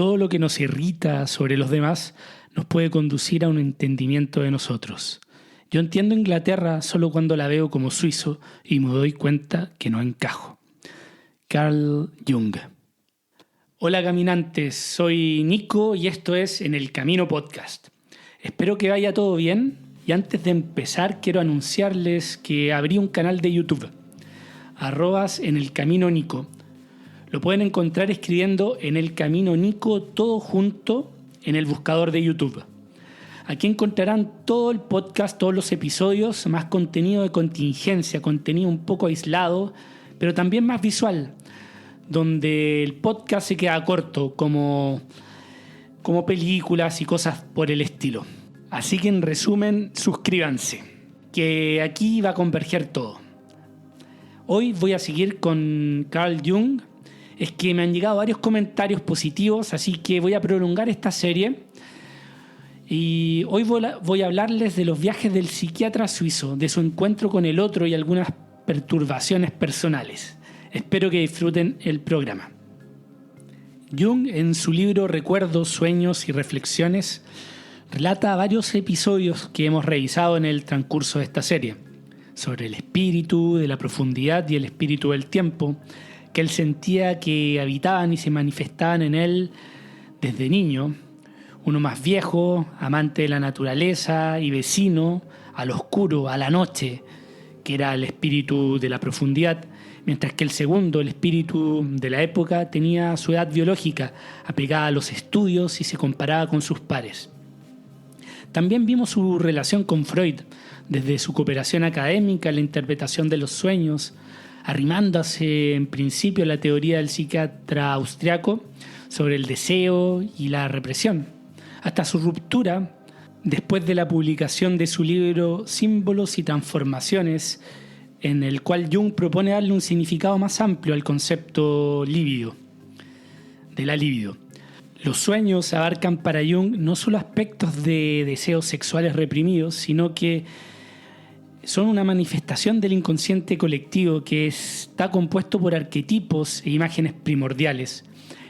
todo lo que nos irrita sobre los demás nos puede conducir a un entendimiento de nosotros. Yo entiendo Inglaterra solo cuando la veo como suizo y me doy cuenta que no encajo. Carl Jung. Hola caminantes, soy Nico y esto es En el Camino Podcast. Espero que vaya todo bien y antes de empezar quiero anunciarles que abrí un canal de YouTube, @enelcaminonico. Lo pueden encontrar escribiendo En el Camino Nico todo junto en el buscador de YouTube. Aquí encontrarán todo el podcast, todos los episodios, más contenido de contingencia, contenido un poco aislado, pero también más visual, donde el podcast se queda corto, como películas y cosas por el estilo. Así que en resumen, suscríbanse, que aquí va a converger todo. Hoy voy a seguir con Carl Jung. Es que me han llegado varios comentarios positivos, así que voy a prolongar esta serie. Y hoy voy a hablarles de los viajes del psiquiatra suizo, de su encuentro con el otro y algunas perturbaciones personales. Espero que disfruten el programa. Jung, en su libro Recuerdos, Sueños y Reflexiones, relata varios episodios que hemos revisado en el transcurso de esta serie, sobre el espíritu, de la profundidad y el espíritu del tiempo, que él sentía que habitaban y se manifestaban en él desde niño, uno más viejo, amante de la naturaleza y vecino, al oscuro, a la noche, que era el espíritu de la profundidad, mientras que el segundo, el espíritu de la época, tenía su edad biológica, apegada a los estudios y se comparaba con sus pares. También vimos su relación con Freud, desde su cooperación académica, la interpretación de los sueños, arrimándose en principio a la teoría del psiquiatra austriaco sobre el deseo y la represión, hasta su ruptura después de la publicación de su libro Símbolos y Transformaciones, en el cual Jung propone darle un significado más amplio al concepto líbido, de la libido. Los sueños abarcan para Jung no solo aspectos de deseos sexuales reprimidos, sino que son una manifestación del inconsciente colectivo que está compuesto por arquetipos e imágenes primordiales.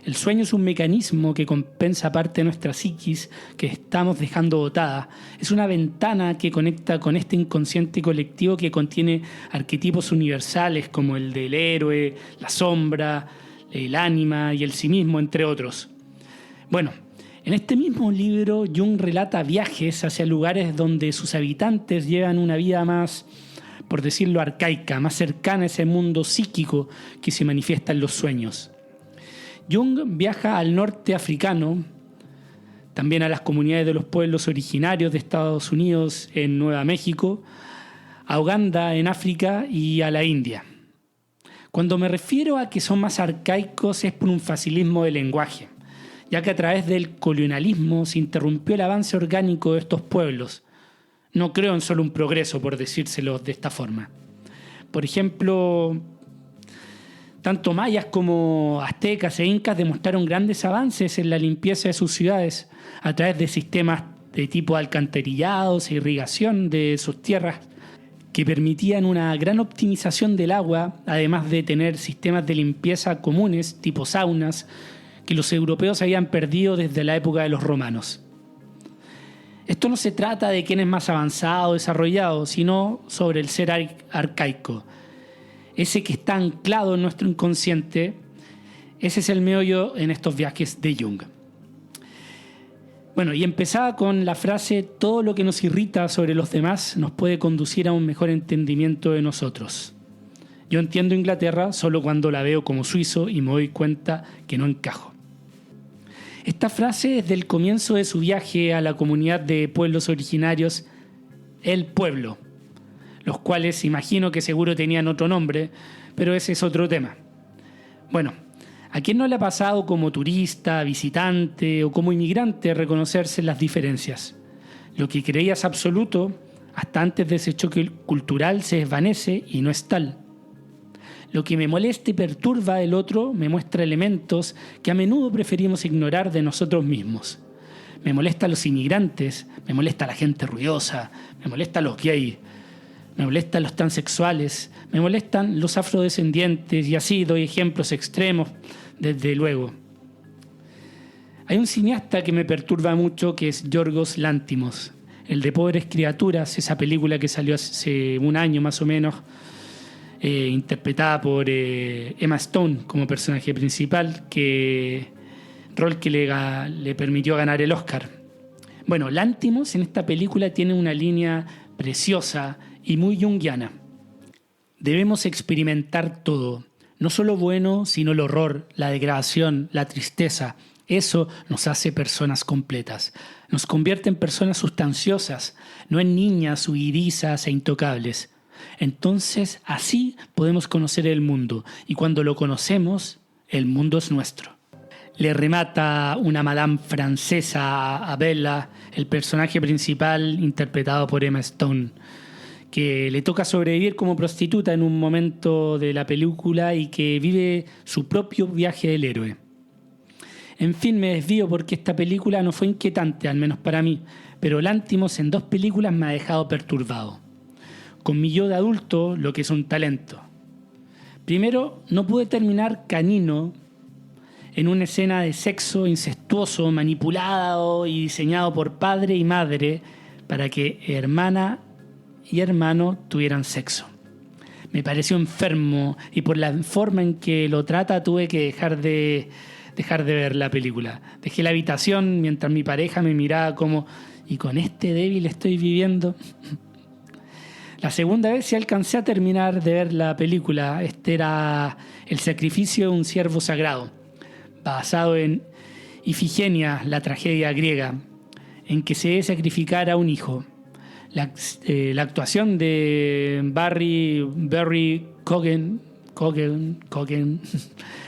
El sueño es un mecanismo que compensa parte de nuestra psiquis que estamos dejando botada. Es una ventana que conecta con este inconsciente colectivo que contiene arquetipos universales como el del héroe, la sombra, el ánima y el sí mismo, entre otros. Bueno, en este mismo libro, Jung relata viajes hacia lugares donde sus habitantes llevan una vida más, por decirlo, arcaica, más cercana a ese mundo psíquico que se manifiesta en los sueños. Jung viaja al norte africano, también a las comunidades de los pueblos originarios de Estados Unidos en Nueva México, a Uganda en África y a la India. Cuando me refiero a que son más arcaicos es por un facilismo de lenguaje, ya que a través del colonialismo se interrumpió el avance orgánico de estos pueblos. No creo en solo un progreso, por decírselo de esta forma. Por ejemplo, tanto mayas como aztecas e incas demostraron grandes avances en la limpieza de sus ciudades a través de sistemas de tipo alcantarillados e irrigación de sus tierras que permitían una gran optimización del agua, además de tener sistemas de limpieza comunes tipo saunas, que los europeos habían perdido desde la época de los romanos. Esto no se trata de quién es más avanzado o desarrollado, sino sobre el ser arcaico. Ese que está anclado en nuestro inconsciente, ese es el meollo en estos viajes de Jung. Bueno, y empezaba con la frase: todo lo que nos irrita sobre los demás nos puede conducir a un mejor entendimiento de nosotros. Yo entiendo Inglaterra solo cuando la veo como suizo y me doy cuenta que no encajo. Esta frase es del comienzo de su viaje a la comunidad de pueblos originarios, El Pueblo, los cuales imagino que seguro tenían otro nombre, pero ese es otro tema. Bueno, ¿a quién no le ha pasado como turista, visitante o como inmigrante reconocerse las diferencias? Lo que creías absoluto, hasta antes de ese choque cultural, se desvanece y no es tal. Lo que me molesta y perturba del otro me muestra elementos que a menudo preferimos ignorar de nosotros mismos. Me molestan los inmigrantes, me molesta la gente ruidosa, me molestan los gays, me molestan los transexuales, me molestan los afrodescendientes y así doy ejemplos extremos, desde luego. Hay un cineasta que me perturba mucho que es Yorgos Lanthimos, el de Pobres Criaturas, esa película que salió hace un año más o menos, interpretada por Emma Stone como personaje principal, rol que le permitió ganar el Oscar. Bueno, Lanthimos en esta película tiene una línea preciosa y muy junguiana. Debemos experimentar todo, no solo bueno, sino el horror, la degradación, la tristeza. Eso nos hace personas completas, nos convierte en personas sustanciosas, no en niñas huidizas e intocables. Entonces, así podemos conocer el mundo, y cuando lo conocemos, el mundo es nuestro. Le remata una madame francesa a Bella, el personaje principal interpretado por Emma Stone, que le toca sobrevivir como prostituta en un momento de la película y que vive su propio viaje del héroe. En fin, me desvío porque esta película no fue inquietante, al menos para mí, pero Lanthimos en 2 películas me ha dejado perturbado. Con mi yo de adulto, lo que es un talento. Primero, no pude terminar Canino en una escena de sexo incestuoso, manipulado y diseñado por padre y madre para que hermana y hermano tuvieran sexo. Me pareció enfermo y por la forma en que lo trata tuve que dejar de ver la película. Dejé la habitación mientras mi pareja me miraba como ¿y con este débil estoy viviendo? La segunda vez sí alcancé a terminar de ver la película. Este era El sacrificio de un ciervo sagrado, basado en Ifigenia, la tragedia griega, en que se debe sacrificar a un hijo. La actuación de Barry Cogan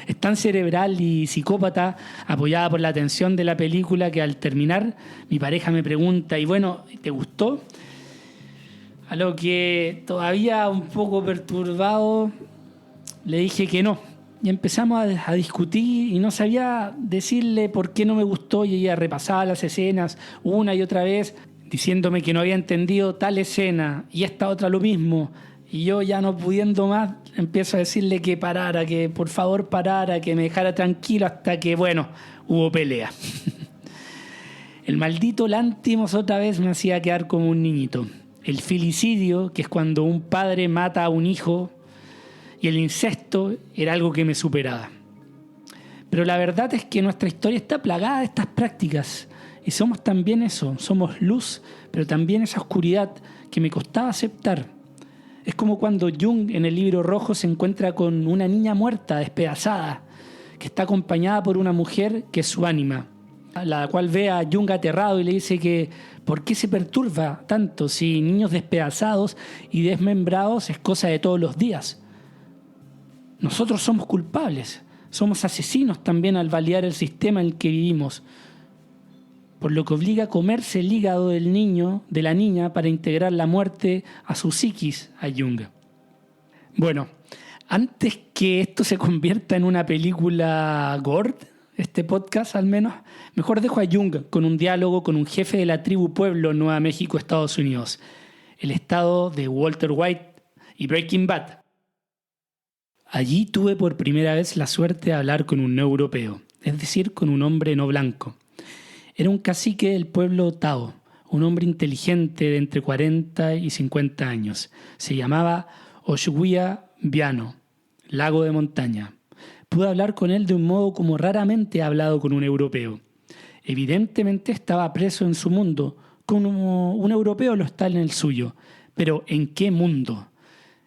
es tan cerebral y psicópata, apoyada por la tensión de la película, que al terminar mi pareja me pregunta, y bueno, ¿te gustó? A lo que todavía un poco perturbado le dije que no. Y empezamos a discutir y no sabía decirle por qué no me gustó, y ella repasaba las escenas una y otra vez, diciéndome que no había entendido tal escena y esta otra lo mismo. Y yo, ya no pudiendo más, empiezo a decirle que parara, que por favor parara, que me dejara tranquilo, hasta que, bueno, hubo pelea. El maldito Lanthimos otra vez me hacía quedar como un niñito. El filicidio, que es cuando un padre mata a un hijo, y el incesto era algo que me superaba. Pero la verdad es que nuestra historia está plagada de estas prácticas, y somos también eso, somos luz, pero también esa oscuridad que me costaba aceptar. Es como cuando Jung en el Libro Rojo se encuentra con una niña muerta, despedazada, que está acompañada por una mujer que es su ánima, la cual ve a Jung aterrado y le dice que ¿por qué se perturba tanto si niños despedazados y desmembrados es cosa de todos los días? Nosotros somos culpables, somos asesinos también al validar el sistema en el que vivimos, por lo que obliga a comerse el hígado del niño, de la niña, para integrar la muerte a su psiquis, a Jung. Bueno, antes que esto se convierta en una película gore, este podcast al menos, mejor dejo a Jung con un diálogo con un jefe de la tribu Pueblo, Nueva México, Estados Unidos, el estado de Walter White y Breaking Bad. Allí tuve por primera vez la suerte de hablar con un no europeo, es decir, con un hombre no blanco. Era un cacique del pueblo Tao, un hombre inteligente de entre 40 y 50 años. Se llamaba Oshuya Viano, lago de montaña. Pude hablar con él de un modo como raramente he hablado con un europeo. Evidentemente estaba preso en su mundo, como un europeo lo está en el suyo. Pero ¿en qué mundo?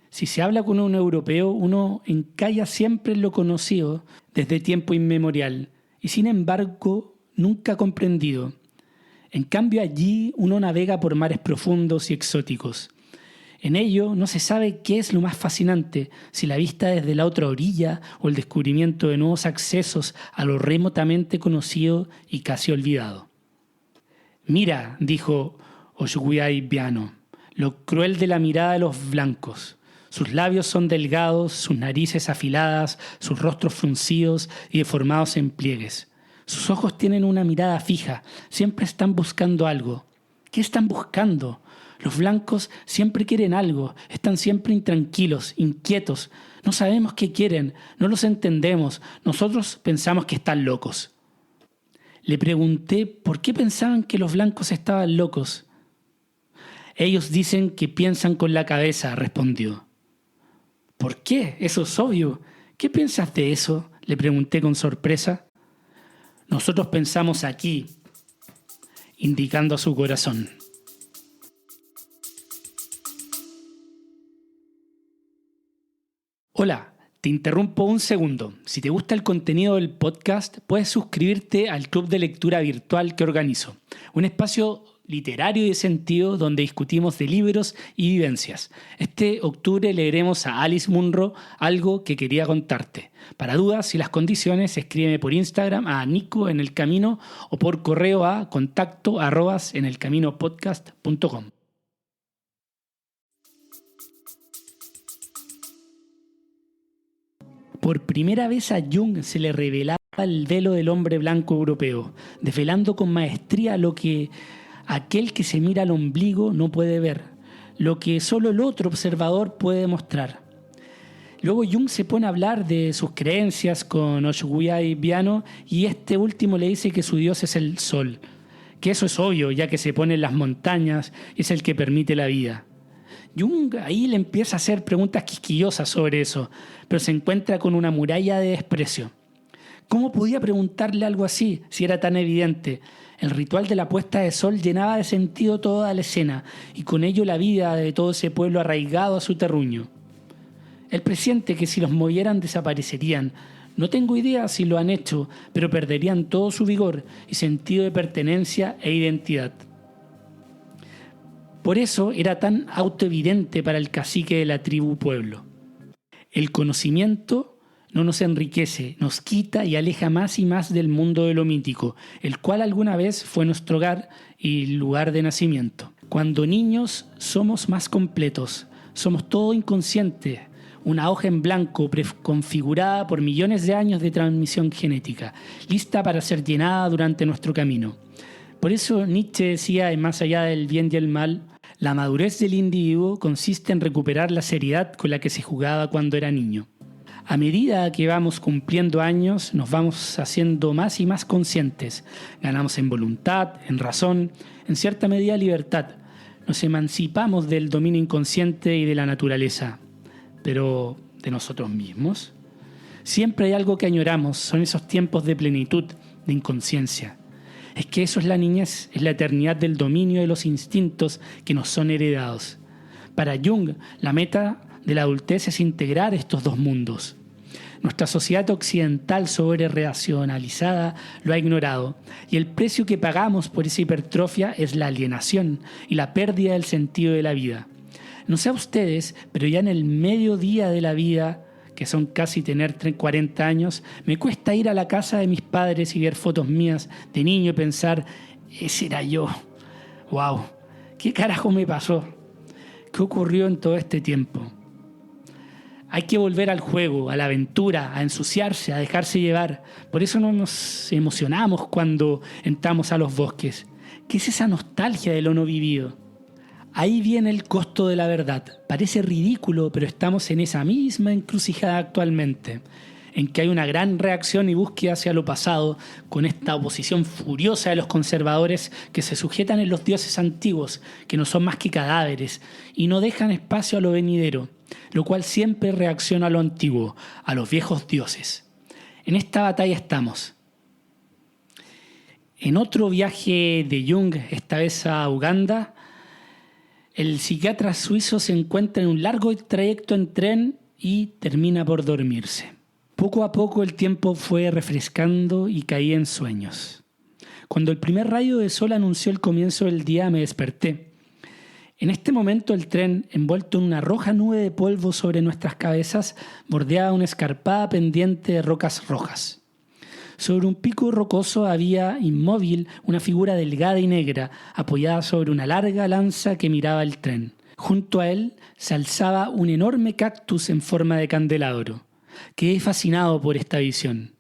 Si se habla con un europeo, uno encalla siempre en lo conocido desde tiempo inmemorial y sin embargo nunca comprendido. En cambio allí uno navega por mares profundos y exóticos. En ello no se sabe qué es lo más fascinante, si la vista desde la otra orilla o el descubrimiento de nuevos accesos a lo remotamente conocido y casi olvidado. Mira, dijo Oshuya Viano, lo cruel de la mirada de los blancos. Sus labios son delgados, sus narices afiladas, sus rostros fruncidos y deformados en pliegues. Sus ojos tienen una mirada fija, siempre están buscando algo. ¿Qué están buscando? Los blancos siempre quieren algo, están siempre intranquilos, inquietos. No sabemos qué quieren, no los entendemos, nosotros pensamos que están locos. Le pregunté por qué pensaban que los blancos estaban locos. Ellos dicen que piensan con la cabeza, respondió. ¿Por qué? Eso es obvio. ¿Qué piensas de eso? Le pregunté con sorpresa. Nosotros pensamos aquí, indicando a su corazón. Hola, te interrumpo un segundo. Si te gusta el contenido del podcast, puedes suscribirte al club de lectura virtual que organizo. Un espacio literario y de sentido donde discutimos de libros y vivencias. Este octubre leeremos a Alice Munro Algo que quería contarte. Para dudas y las condiciones, escríbeme por Instagram a Nico en el Camino o por correo a contacto@enelcaminopodcast.com. Por primera vez a Jung se le revelaba el velo del hombre blanco europeo, desvelando con maestría lo que aquel que se mira al ombligo no puede ver, lo que solo el otro observador puede mostrar. Luego Jung se pone a hablar de sus creencias con Oshguya Biano y este último le dice que su dios es el sol, que eso es obvio ya que se pone en las montañas y es el que permite la vida. Jung ahí le empieza a hacer preguntas quisquillosas sobre eso, pero se encuentra con una muralla de desprecio. ¿Cómo podía preguntarle algo así si era tan evidente? El ritual de la puesta de sol llenaba de sentido toda la escena y con ello la vida de todo ese pueblo arraigado a su terruño. Él presiente que si los movieran desaparecerían. No tengo idea si lo han hecho, pero perderían todo su vigor y sentido de pertenencia e identidad. Por eso era tan autoevidente para el cacique de la tribu pueblo. El conocimiento no nos enriquece, nos quita y aleja más y más del mundo de lo mítico, el cual alguna vez fue nuestro hogar y lugar de nacimiento. Cuando niños somos más completos, somos todo inconsciente, una hoja en blanco preconfigurada por millones de años de transmisión genética, lista para ser llenada durante nuestro camino. Por eso Nietzsche decía, en Más allá del bien y el mal, la madurez del individuo consiste en recuperar la seriedad con la que se jugaba cuando era niño. A medida que vamos cumpliendo años, nos vamos haciendo más y más conscientes. Ganamos en voluntad, en razón, en cierta medida libertad. Nos emancipamos del dominio inconsciente y de la naturaleza. Pero, ¿de nosotros mismos? Siempre hay algo que añoramos, son esos tiempos de plenitud, de inconsciencia. Es que eso es la niñez, es la eternidad del dominio de los instintos que nos son heredados. Para Jung, la meta de la adultez es integrar estos dos mundos. Nuestra sociedad occidental sobre-racionalizada lo ha ignorado, y el precio que pagamos por esa hipertrofia es la alienación y la pérdida del sentido de la vida. No sé a ustedes, pero ya en el mediodía de la vida, que son casi tener 40 años, me cuesta ir a la casa de mis padres y ver fotos mías de niño y pensar, ese era yo. ¡Wow! ¿Qué carajo me pasó? ¿Qué ocurrió en todo este tiempo? Hay que volver al juego, a la aventura, a ensuciarse, a dejarse llevar. Por eso no nos emocionamos cuando entramos a los bosques. ¿Qué es esa nostalgia de lo no vivido? Ahí viene el costo de la verdad. Parece ridículo, pero estamos en esa misma encrucijada actualmente, en que hay una gran reacción y búsqueda hacia lo pasado, con esta oposición furiosa de los conservadores que se sujetan en los dioses antiguos, que no son más que cadáveres, y no dejan espacio a lo venidero, lo cual siempre reacciona a lo antiguo, a los viejos dioses. En esta batalla estamos. En otro viaje de Jung, esta vez a Uganda, el psiquiatra suizo se encuentra en un largo trayecto en tren y termina por dormirse. Poco a poco el tiempo fue refrescando y caí en sueños. Cuando el primer rayo de sol anunció el comienzo del día, me desperté. En este momento el tren, envuelto en una roja nube de polvo sobre nuestras cabezas, bordeaba una escarpada pendiente de rocas rojas. Sobre un pico rocoso había, inmóvil, una figura delgada y negra, apoyada sobre una larga lanza que miraba el tren. Junto a él se alzaba un enorme cactus en forma de candelabro. Quedé fascinado por esta visión.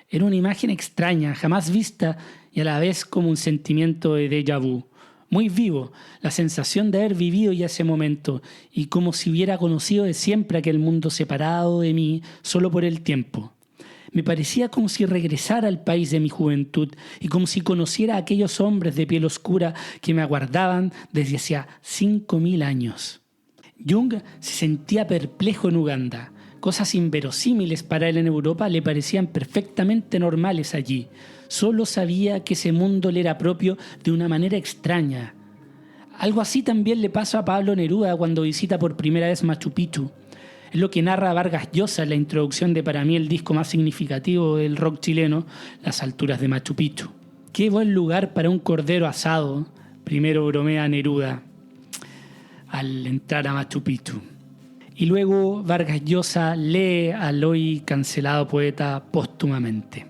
Era una imagen extraña, jamás vista, y a la vez como un sentimiento de déjà vu. Muy vivo, la sensación de haber vivido ya ese momento, y como si hubiera conocido de siempre aquel mundo separado de mí solo por el tiempo. Me parecía como si regresara al país de mi juventud y como si conociera a aquellos hombres de piel oscura que me aguardaban desde hacía 5.000 años. Jung se sentía perplejo en Uganda. Cosas inverosímiles para él en Europa le parecían perfectamente normales allí. Solo sabía que ese mundo le era propio de una manera extraña. Algo así también le pasa a Pablo Neruda cuando visita por primera vez Machu Picchu. Es lo que narra Vargas Llosa en la introducción de para mí el disco más significativo del rock chileno, Las alturas de Machu Picchu. Qué buen lugar para un cordero asado, primero bromea Neruda al entrar a Machu Picchu. Y luego Vargas Llosa lee al hoy cancelado poeta póstumamente.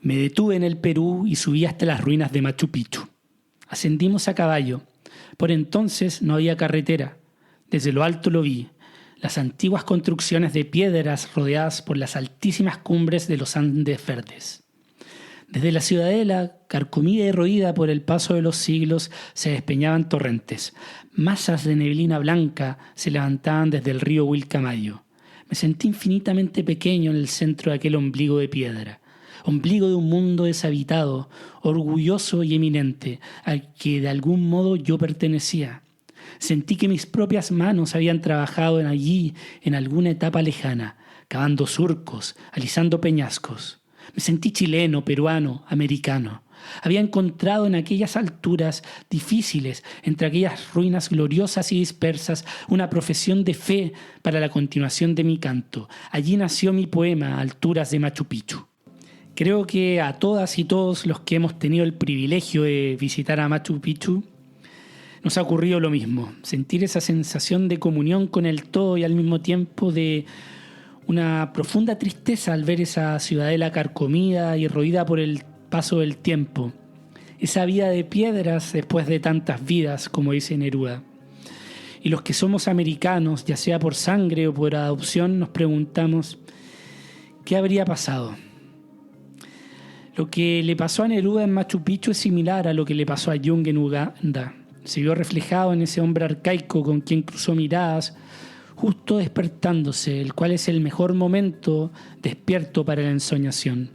Me detuve en el Perú y subí hasta las ruinas de Machu Picchu. Ascendimos a caballo. Por entonces no había carretera. Desde lo alto lo vi. Las antiguas construcciones de piedras rodeadas por las altísimas cumbres de los Andes verdes. Desde la ciudadela, carcomida y roída por el paso de los siglos, se despeñaban torrentes. Masas de neblina blanca se levantaban desde el río Wilcamayo. Me sentí infinitamente pequeño en el centro de aquel ombligo de piedra. Ombligo de un mundo deshabitado, orgulloso y eminente, al que de algún modo yo pertenecía. Sentí que mis propias manos habían trabajado allí en alguna etapa lejana, cavando surcos, alisando peñascos. Me sentí chileno, peruano, americano. Había encontrado en aquellas alturas difíciles, entre aquellas ruinas gloriosas y dispersas, una profesión de fe para la continuación de mi canto. Allí nació mi poema, Alturas de Machu Picchu. Creo que a todas y todos los que hemos tenido el privilegio de visitar a Machu Picchu, nos ha ocurrido lo mismo, sentir esa sensación de comunión con el todo y al mismo tiempo de una profunda tristeza al ver esa ciudadela carcomida y roída por el paso del tiempo. Esa vida de piedras después de tantas vidas, como dice Neruda. Y los que somos americanos, ya sea por sangre o por adopción, nos preguntamos, ¿qué habría pasado? Lo que le pasó a Neruda en Machu Picchu es similar a lo que le pasó a Jung en Uganda. Se vio reflejado en ese hombre arcaico con quien cruzó miradas, justo despertándose, el cual es el mejor momento despierto para la ensoñación.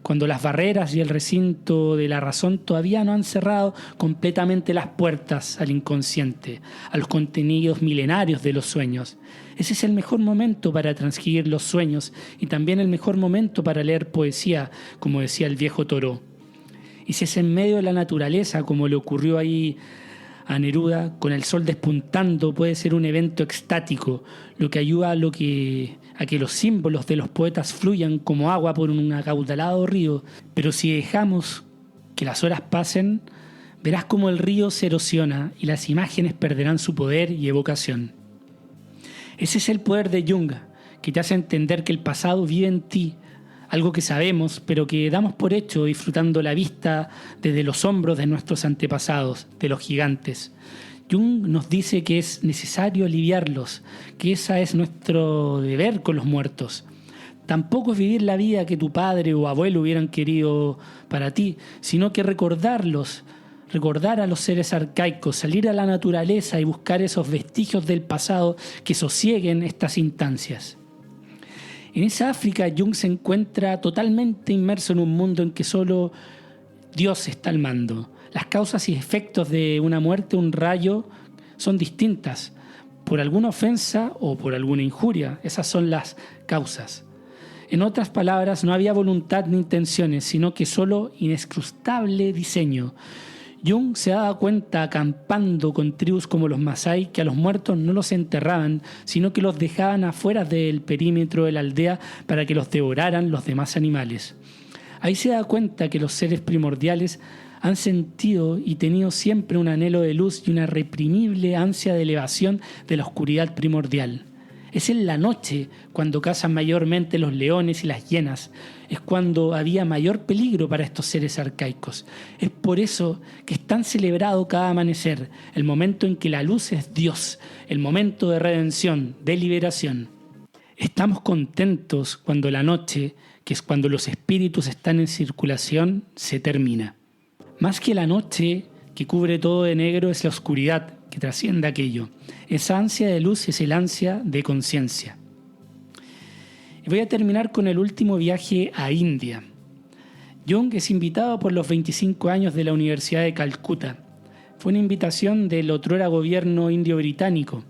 Cuando las barreras y el recinto de la razón todavía no han cerrado completamente las puertas al inconsciente, a los contenidos milenarios de los sueños. Ese es el mejor momento para transcribir los sueños y también el mejor momento para leer poesía, como decía el viejo Thoreau. Y si es en medio de la naturaleza, como le ocurrió ahí a Neruda, con el sol despuntando, puede ser un evento extático, lo que ayuda a que los símbolos de los poetas fluyan como agua por un acaudalado río. Pero si dejamos que las horas pasen, verás cómo el río se erosiona y las imágenes perderán su poder y evocación. Ese es el poder de Jung, que te hace entender que el pasado vive en ti, algo que sabemos, pero que damos por hecho disfrutando la vista desde los hombros de nuestros antepasados, de los gigantes. Jung nos dice que es necesario aliviarlos, que ese es nuestro deber con los muertos. Tampoco es vivir la vida que tu padre o abuelo hubieran querido para ti, sino que recordarlos, recordar a los seres arcaicos, salir a la naturaleza y buscar esos vestigios del pasado que sosieguen estas instancias. En esa África, Jung se encuentra totalmente inmerso en un mundo en que solo Dios está al mando. Las causas y efectos de una muerte, un rayo, son distintas. Por alguna ofensa o por alguna injuria. Esas son las causas. En otras palabras, no había voluntad ni intenciones, sino que solo inescrutable diseño. Jung se daba cuenta acampando con tribus como los Masái que a los muertos no los enterraban, sino que los dejaban afuera del perímetro de la aldea para que los devoraran los demás animales. Ahí se da cuenta que los seres primordiales han sentido y tenido siempre un anhelo de luz y una reprimible ansia de elevación de la oscuridad primordial. Es en la noche cuando cazan mayormente los leones y las hienas. Es cuando había mayor peligro para estos seres arcaicos. Es por eso que es tan celebrado cada amanecer, el momento en que la luz es Dios, el momento de redención, de liberación. Estamos contentos cuando la noche, que es cuando los espíritus están en circulación, se termina. Más que la noche que cubre todo de negro es la oscuridad que trasciende aquello. Esa ansia de luz es el ansia de conciencia. Y voy a terminar con el último viaje a India. Jung es invitado por los 25 años de la Universidad de Calcuta. Fue una invitación del otrora gobierno indio-británico,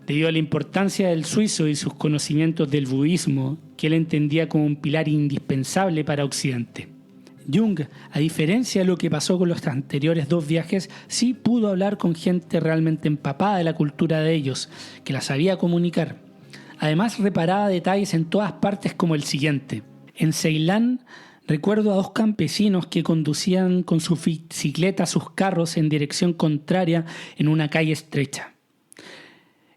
debido a la importancia del suizo y sus conocimientos del budismo, que él entendía como un pilar indispensable para Occidente. Jung, a diferencia de lo que pasó con los anteriores 2 viajes, sí pudo hablar con gente realmente empapada de la cultura de ellos, que la sabía comunicar. Además, reparaba detalles en todas partes como el siguiente. En Ceilán, recuerdo a 2 campesinos que conducían con su bicicleta sus carros en dirección contraria en una calle estrecha.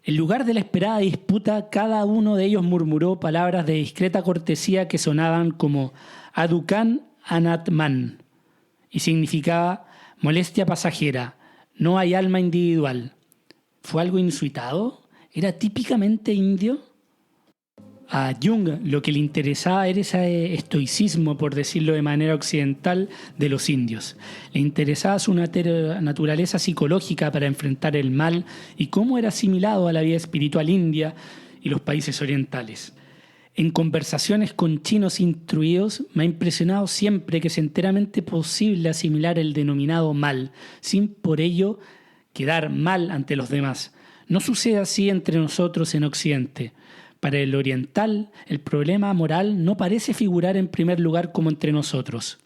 En lugar de la esperada disputa, cada uno de ellos murmuró palabras de discreta cortesía que sonaban como Adukan Anatman, y significaba molestia pasajera, no hay alma individual. ¿Fue algo inusual? ¿Era típicamente indio? A Jung lo que le interesaba era ese estoicismo, por decirlo de manera occidental, de los indios. Le interesaba su naturaleza psicológica para enfrentar el mal y cómo era asimilado a la vida espiritual india y los países orientales. En conversaciones con chinos instruidos me ha impresionado siempre que es enteramente posible asimilar el denominado mal, sin por ello quedar mal ante los demás. No sucede así entre nosotros en Occidente. Para el oriental, el problema moral no parece figurar en primer lugar como entre nosotros.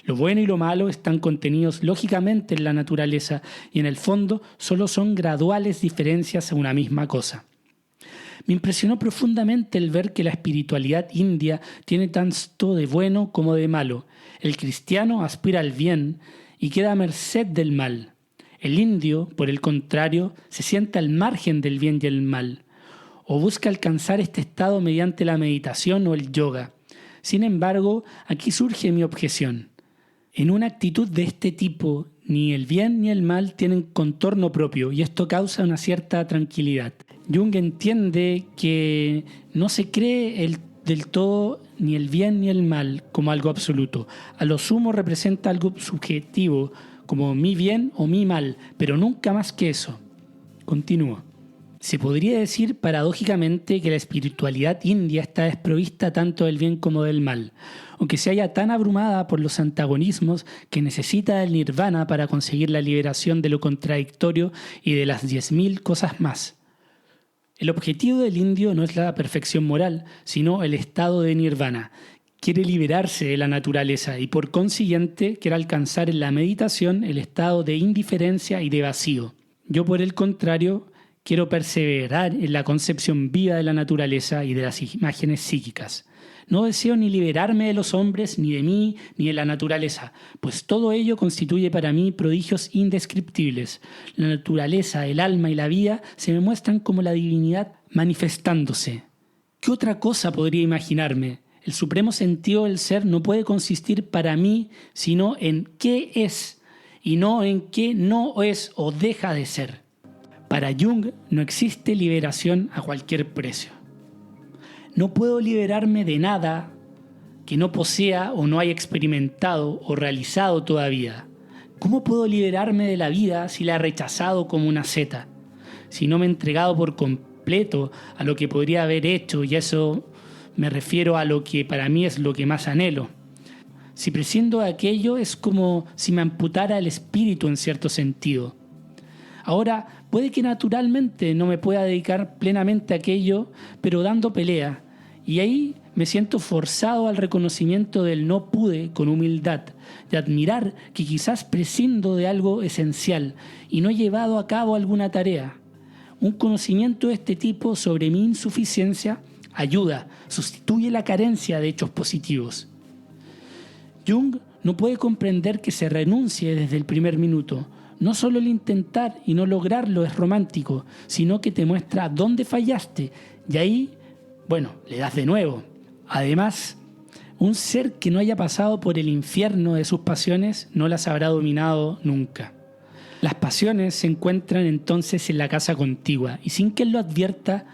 Lo bueno y lo malo están contenidos lógicamente en la naturaleza y en el fondo solo son graduales diferencias a una misma cosa. Me impresionó profundamente el ver que la espiritualidad india tiene tanto de bueno como de malo. El cristiano aspira al bien y queda a merced del mal. El indio, por el contrario, se sienta al margen del bien y el mal, o busca alcanzar este estado mediante la meditación o el yoga. Sin embargo, aquí surge mi objeción. En una actitud de este tipo, ni el bien ni el mal tienen contorno propio y esto causa una cierta tranquilidad. Jung entiende que no se cree del todo ni el bien ni el mal como algo absoluto. A lo sumo representa algo subjetivo, como mi bien o mi mal, pero nunca más que eso. Continúo. Se podría decir paradójicamente que la espiritualidad india está desprovista tanto del bien como del mal, aunque se halla tan abrumada por los antagonismos que necesita del nirvana para conseguir la liberación de lo contradictorio y de las 10.000 cosas más. El objetivo del indio no es la perfección moral, sino el estado de nirvana. Quiere liberarse de la naturaleza y por consiguiente quiere alcanzar en la meditación el estado de indiferencia y de vacío. Yo, por el contrario, quiero perseverar en la concepción viva de la naturaleza y de las imágenes psíquicas. No deseo ni liberarme de los hombres, ni de mí, ni de la naturaleza, pues todo ello constituye para mí prodigios indescriptibles. La naturaleza, el alma y la vida se me muestran como la divinidad manifestándose. ¿Qué otra cosa podría imaginarme? El supremo sentido del ser no puede consistir para mí sino en qué es, y no en qué no es o deja de ser. Para Jung no existe liberación a cualquier precio. No puedo liberarme de nada que no posea o no haya experimentado o realizado todavía. ¿Cómo puedo liberarme de la vida si la he rechazado como una seta? Si no me he entregado por completo a lo que podría haber hecho, y eso me refiero a lo que para mí es lo que más anhelo. Si prescindo de aquello es como si me amputara el espíritu en cierto sentido. Ahora, puede que naturalmente no me pueda dedicar plenamente a aquello, pero dando pelea. Y ahí me siento forzado al reconocimiento del no pude con humildad, de admirar que quizás prescindo de algo esencial y no he llevado a cabo alguna tarea. Un conocimiento de este tipo sobre mi insuficiencia ayuda, sustituye la carencia de hechos positivos. Jung no puede comprender que se renuncie desde el primer minuto. No solo el intentar y no lograrlo es romántico, sino que te muestra dónde fallaste y ahí, le das de nuevo. Además, un ser que no haya pasado por el infierno de sus pasiones no las habrá dominado nunca. Las pasiones se encuentran entonces en la casa contigua y sin que él lo advierta,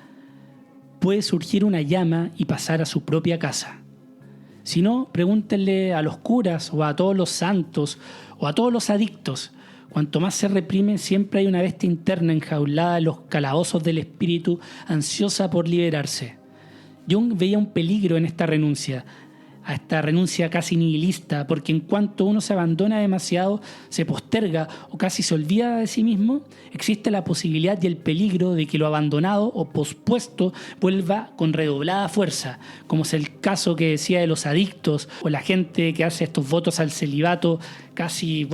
puede surgir una llama y pasar a su propia casa. Si no, pregúntenle a los curas o a todos los santos o a todos los adictos. Cuanto más se reprime, siempre hay una bestia interna enjaulada en los calabozos del espíritu, ansiosa por liberarse. Jung veía un peligro en esta renuncia, a esta renuncia casi nihilista, porque en cuanto uno se abandona demasiado, se posterga o casi se olvida de sí mismo, existe la posibilidad y el peligro de que lo abandonado o pospuesto vuelva con redoblada fuerza, como es el caso que decía de los adictos o la gente que hace estos votos al celibato casi,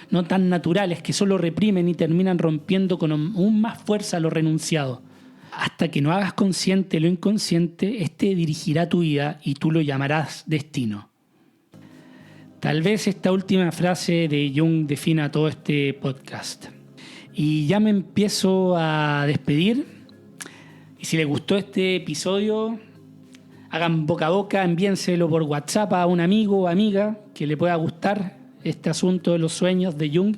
no tan naturales, que solo reprimen y terminan rompiendo con aún más fuerza lo renunciado. Hasta que no hagas consciente lo inconsciente, este dirigirá tu vida y tú lo llamarás destino. Tal vez esta última frase de Jung defina todo este podcast. Y ya me empiezo a despedir. Y si les gustó este episodio, hagan boca a boca, envíenselo por WhatsApp a un amigo o amiga que le pueda gustar este asunto de los sueños de Jung.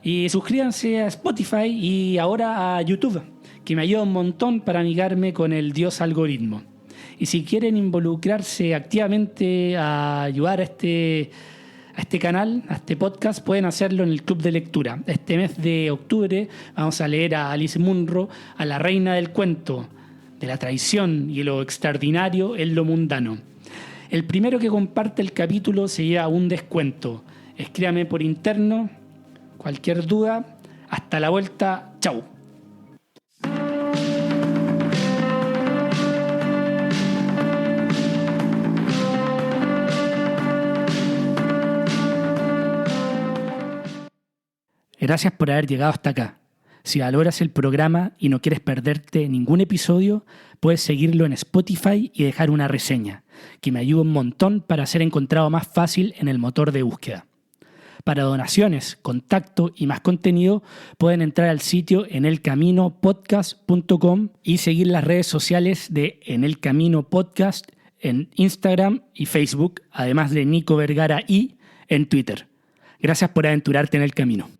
Y suscríbanse a Spotify y ahora a YouTube, que me ayuda un montón para amigarme con el dios algoritmo. Y si quieren involucrarse activamente a ayudar a este canal, a este podcast, pueden hacerlo en el Club de Lectura. Este mes de octubre vamos a leer a Alice Munro, a la reina del cuento, de la traición y lo extraordinario en lo mundano. El primero que comparte el capítulo se lleva un descuento. Escríbame por interno, cualquier duda. Hasta la vuelta. Chau. Gracias por haber llegado hasta acá. Si valoras el programa y no quieres perderte ningún episodio, puedes seguirlo en Spotify y dejar una reseña, que me ayuda un montón para ser encontrado más fácil en el motor de búsqueda. Para donaciones, contacto y más contenido, pueden entrar al sitio enelcaminopodcast.com y seguir las redes sociales de En el Camino Podcast en Instagram y Facebook, además de Nico Vergara y en Twitter. Gracias por aventurarte en el camino.